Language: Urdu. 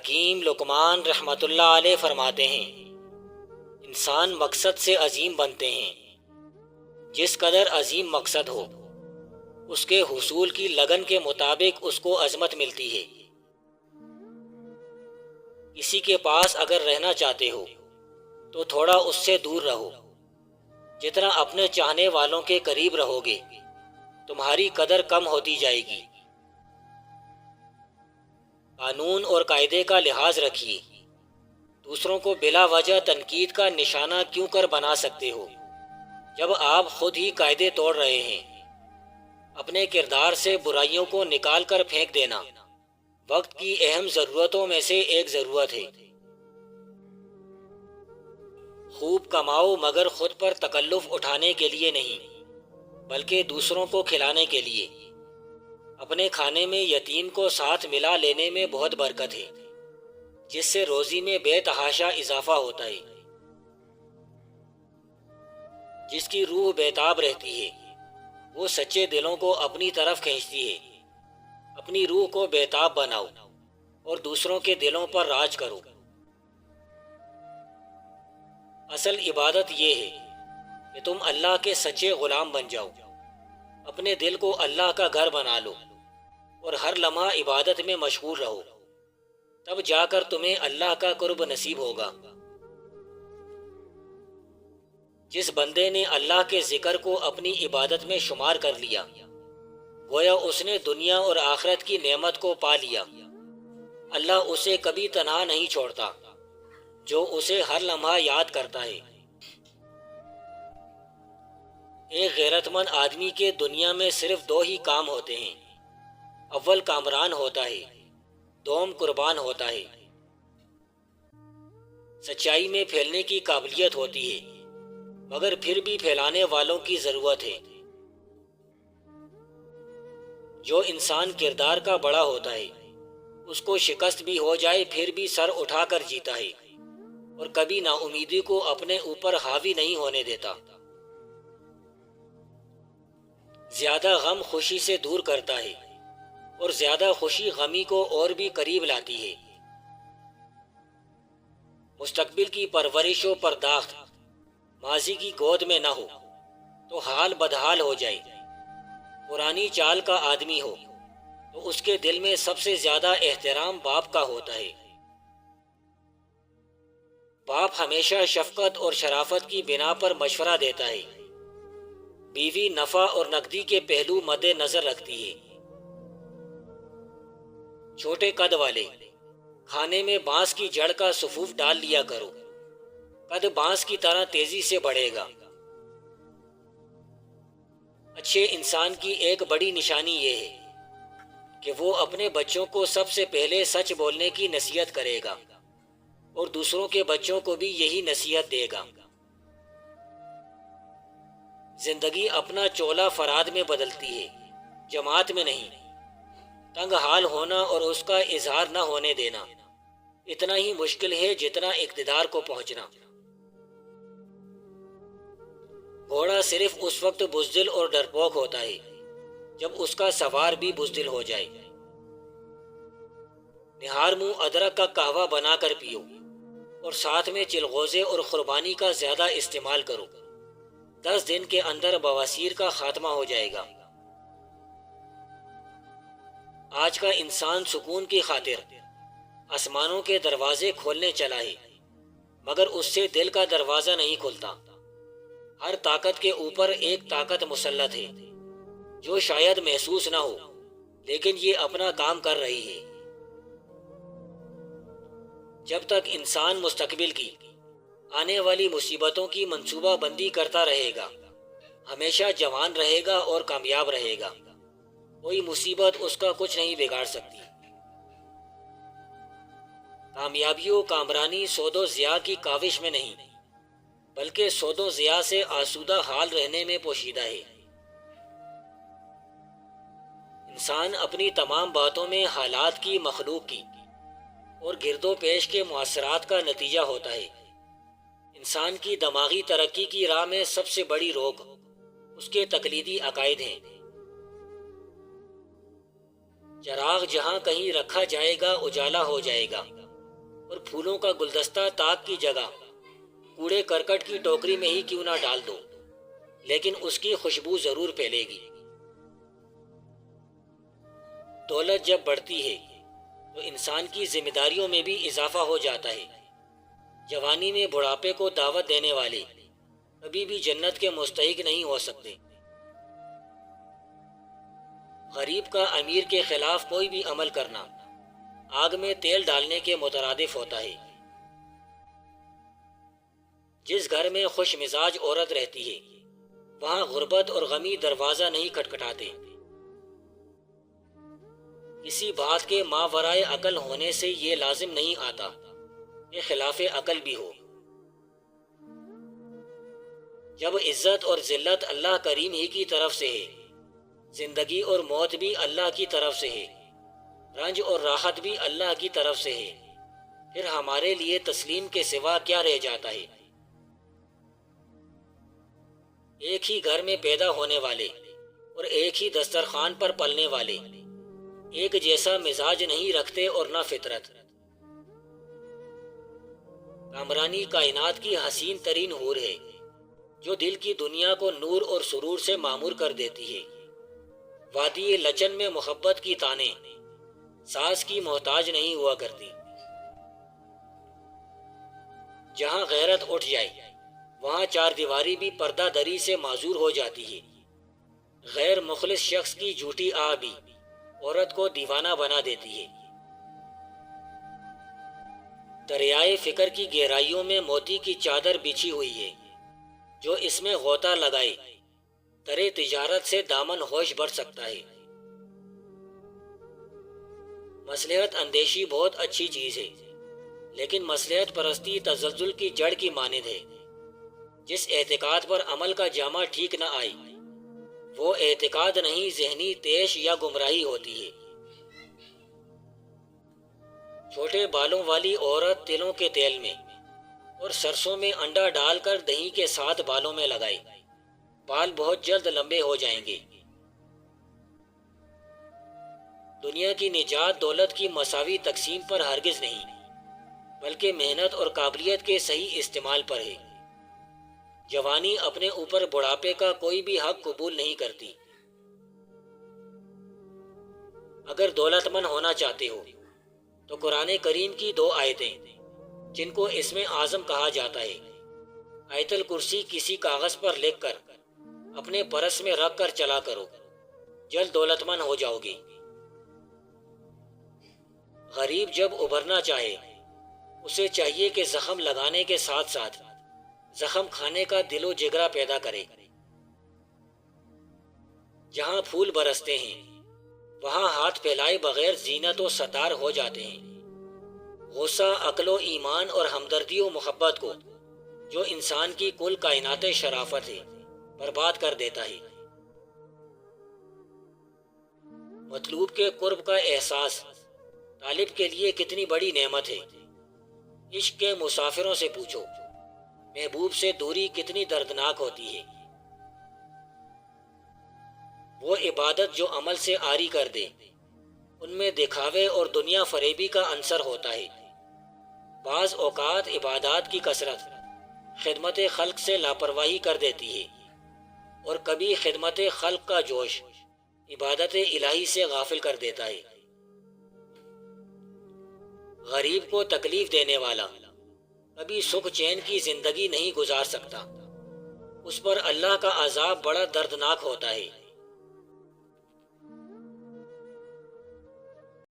حکیم لقمان رحمۃ اللہ علیہ فرماتے ہیں، انسان مقصد سے عظیم بنتے ہیں۔ جس قدر عظیم مقصد ہو، اس کے حصول کی لگن کے مطابق اس کو عظمت ملتی ہے۔ کسی کے پاس اگر رہنا چاہتے ہو تو تھوڑا اس سے دور رہو۔ جتنا اپنے چاہنے والوں کے قریب رہو گے، تمہاری قدر کم ہوتی جائے گی۔ قانون اور قاعدے کا لحاظ رکھیے۔ دوسروں کو بلا وجہ تنقید کا نشانہ کیوں کر بنا سکتے ہو، جب آپ خود ہی قاعدے توڑ رہے ہیں؟ اپنے کردار سے برائیوں کو نکال کر پھینک دینا وقت کی اہم ضرورتوں میں سے ایک ضرورت ہے۔ خوب کماؤ مگر خود پر تکلف اٹھانے کے لیے نہیں، بلکہ دوسروں کو کھلانے کے لیے۔ اپنے کھانے میں یتیم کو ساتھ ملا لینے میں بہت برکت ہے، جس سے روزی میں بے تحاشا اضافہ ہوتا ہے۔ جس کی روح بیتاب رہتی ہے، وہ سچے دلوں کو اپنی طرف کھینچتی ہے۔ اپنی روح کو بیتاب بناؤ اور دوسروں کے دلوں پر راج کرو۔ اصل عبادت یہ ہے کہ تم اللہ کے سچے غلام بن جاؤ۔ اپنے دل کو اللہ کا گھر بنا لو اور ہر لمحہ عبادت میں مشغول رہو، تب جا کر تمہیں اللہ کا قرب نصیب ہوگا۔ جس بندے نے اللہ کے ذکر کو اپنی عبادت میں شمار کر لیا، گویا اس نے دنیا اور آخرت کی نعمت کو پا لیا۔ اللہ اسے کبھی تنہا نہیں چھوڑتا، جو اسے ہر لمحہ یاد کرتا ہے۔ ایک غیرت مند آدمی کے دنیا میں صرف دو ہی کام ہوتے ہیں، اول کامران ہوتا ہے، دوم قربان ہوتا ہے۔ سچائی میں پھیلنے کی قابلیت ہوتی ہے، مگر پھر بھی پھیلانے والوں کی ضرورت ہے۔ جو انسان کردار کا بڑا ہوتا ہے، اس کو شکست بھی ہو جائے پھر بھی سر اٹھا کر جیتا ہے، اور کبھی نا امیدی کو اپنے اوپر حاوی نہیں ہونے دیتا۔ زیادہ غم خوشی سے دور کرتا ہے، اور زیادہ خوشی غمی کو اور بھی قریب لاتی ہے۔ مستقبل کی پرورش و پرداخت ماضی کی گود میں نہ ہو تو حال بدحال ہو جائے۔ پرانی چال کا آدمی ہو تو اس کے دل میں سب سے زیادہ احترام باپ کا ہوتا ہے۔ باپ ہمیشہ شفقت اور شرافت کی بنا پر مشورہ دیتا ہے۔ بیوی نفع اور نقدی کے پہلو مد نظر رکھتی ہے۔ چھوٹے قد والے، کھانے میں بانس کی جڑ کا صفوف ڈال لیا کرو، قد بانس کی طرح تیزی سے بڑھے گا۔ اچھے انسان کی ایک بڑی نشانی یہ ہے کہ وہ اپنے بچوں کو سب سے پہلے سچ بولنے کی نصیحت کرے گا، اور دوسروں کے بچوں کو بھی یہی نصیحت دے گا۔ زندگی اپنا چولا فراد میں بدلتی ہے، جماعت میں نہیں۔ تنگ حال ہونا اور اس کا اظہار نہ ہونے دینا اتنا ہی مشکل ہے جتنا اقتدار کو پہنچنا۔ گھوڑا صرف اس وقت بزدل اور ڈرپوک ہوتا ہے جب اس کا سوار بھی بزدل ہو جائے۔ نہار منہ ادرک کا قہوہ بنا کر پیو، اور ساتھ میں چلغوزے اور قربانی کا زیادہ استعمال کرو۔ 10 دن کے اندر بواسیر کا خاتمہ ہو جائے گا۔ آج کا انسان سکون کی خاطر آسمانوں کے دروازے کھولنے چلا ہے، مگر اس سے دل کا دروازہ نہیں کھلتا۔ ہر طاقت کے اوپر ایک طاقت مسلط ہے، جو شاید محسوس نہ ہو، لیکن یہ اپنا کام کر رہی ہے۔ جب تک انسان مستقبل کی آنے والی مصیبتوں کی منصوبہ بندی کرتا رہے گا، ہمیشہ جوان رہے گا اور کامیاب رہے گا۔ کوئی مصیبت اس کا کچھ نہیں بگاڑ سکتی۔ کامیابی و کامرانی سود و ضیاء کی کاوش میں نہیں، بلکہ سود و ضیاء سے آسودہ حال رہنے میں پوشیدہ ہے۔ انسان اپنی تمام باتوں میں حالات کی، مخلوق کی اور گرد و پیش کے مؤثرات کا نتیجہ ہوتا ہے۔ انسان کی دماغی ترقی کی راہ میں سب سے بڑی روک اس کے تقلیدی عقائد ہیں۔ چراغ جہاں کہیں رکھا جائے گا اجالا ہو جائے گا، اور پھولوں کا گلدستہ طاق کی جگہ کوڑے کرکٹ کی ٹوکری میں ہی کیوں نہ ڈال دو، لیکن اس کی خوشبو ضرور پھیلے گی۔ دولت جب بڑھتی ہے تو انسان کی ذمہ داریوں میں بھی اضافہ ہو جاتا ہے۔ جوانی میں بڑھاپے کو دعوت دینے والے کبھی بھی جنت کے مستحق نہیں ہو سکتے۔ غریب کا امیر کے خلاف کوئی بھی عمل کرنا آگ میں تیل ڈالنے کے مترادف ہوتا ہے۔ جس گھر میں خوش مزاج عورت رہتی ہے وہاں غربت اور غمی دروازہ نہیں کھٹکھٹاتے۔ کسی بات کے ماورائے عقل ہونے سے یہ لازم نہیں آتا کہ خلاف عقل بھی ہو۔ جب عزت اور ذلت اللہ کریم ہی کی طرف سے ہے، زندگی اور موت بھی اللہ کی طرف سے ہے، رنج اور راحت بھی اللہ کی طرف سے ہے، پھر ہمارے لیے تسلیم کے سوا کیا رہ جاتا ہے؟ ایک ہی گھر میں پیدا ہونے والے اور ایک ہی دسترخوان پر پلنے والے ایک جیسا مزاج نہیں رکھتے اور نہ فطرت۔ کامرانی کائنات کی حسین ترین حور ہے جو دل کی دنیا کو نور اور سرور سے معمور کر دیتی ہے۔ وادی لچن میں محبت کی تانیں ساز کی محتاج نہیں ہوا کرتی۔ جہاں غیرت اٹھ جائے وہاں چار دیواری بھی پردہ دری سے معذور ہو جاتی ہے۔ غیر مخلص شخص کی جھوٹی آہ بھی عورت کو دیوانہ بنا دیتی ہے۔ دریائے فکر کی گہرائیوں میں موتی کی چادر بچھی ہوئی ہے، جو اس میں غوطہ لگائے درے تجارت سے دامن ہوش بڑھ سکتا ہے۔ مصلحت اندیشی بہت اچھی چیز ہے، لیکن مصلحت پرستی تزلزل کی جڑ کی مانند ہے۔ جس اعتقاد پر عمل کا جامہ ٹھیک نہ آئے وہ اعتقاد نہیں، ذہنی طیش یا گمراہی ہوتی ہے۔ چھوٹے بالوں والی عورت تلوں کے تیل میں اور سرسوں میں انڈا ڈال کر دہی کے ساتھ بالوں میں لگائے، بال بہت جلد لمبے ہو جائیں گے۔ دنیا کی نجات دولت کی مساوی تقسیم پر ہرگز نہیں، بلکہ محنت اور قابلیت کے صحیح استعمال پر ہے۔ جوانی اپنے اوپر بڑھاپے کا کوئی بھی حق قبول نہیں کرتی۔ اگر دولت مند ہونا چاہتے ہو تو قرآن کریم کی 2 آیتیں جن کو اسم اعظم کہا جاتا ہے، آیت الکرسی کسی کاغذ پر لکھ کر اپنے پرس میں رکھ کر چلا کرو، جلد دولت مند ہو جاؤ گے۔ غریب جب ابھرنا چاہے اسے چاہیے کہ زخم لگانے کے ساتھ ساتھ زخم کھانے کا دل و جگرا پیدا کرے۔ جہاں پھول برستے ہیں وہاں ہاتھ پھیلائے بغیر زینت و ستار ہو جاتے ہیں۔ غصہ عقل و ایمان اور ہمدردی و محبت کو، جو انسان کی کل کائنات شرافت ہے، برباد کر دیتا ہے۔ مطلوب کے قرب کا احساس طالب کے لیے کتنی بڑی نعمت ہے۔ عشق کے مسافروں سے پوچھو محبوب سے دوری کتنی دردناک ہوتی ہے۔ وہ عبادت جو عمل سے عاری کر دے ان میں دکھاوے اور دنیا فریبی کا عنصر ہوتا ہے۔ بعض اوقات عبادات کی کثرت خدمت خلق سے لاپرواہی کر دیتی ہے، اور کبھی خدمت خلق کا جوش عبادت الہی سے غافل کر دیتا ہے۔ غریب کو تکلیف دینے والا کبھی سکھ چین کی زندگی نہیں گزار سکتا، اس پر اللہ کا عذاب بڑا دردناک ہوتا ہے۔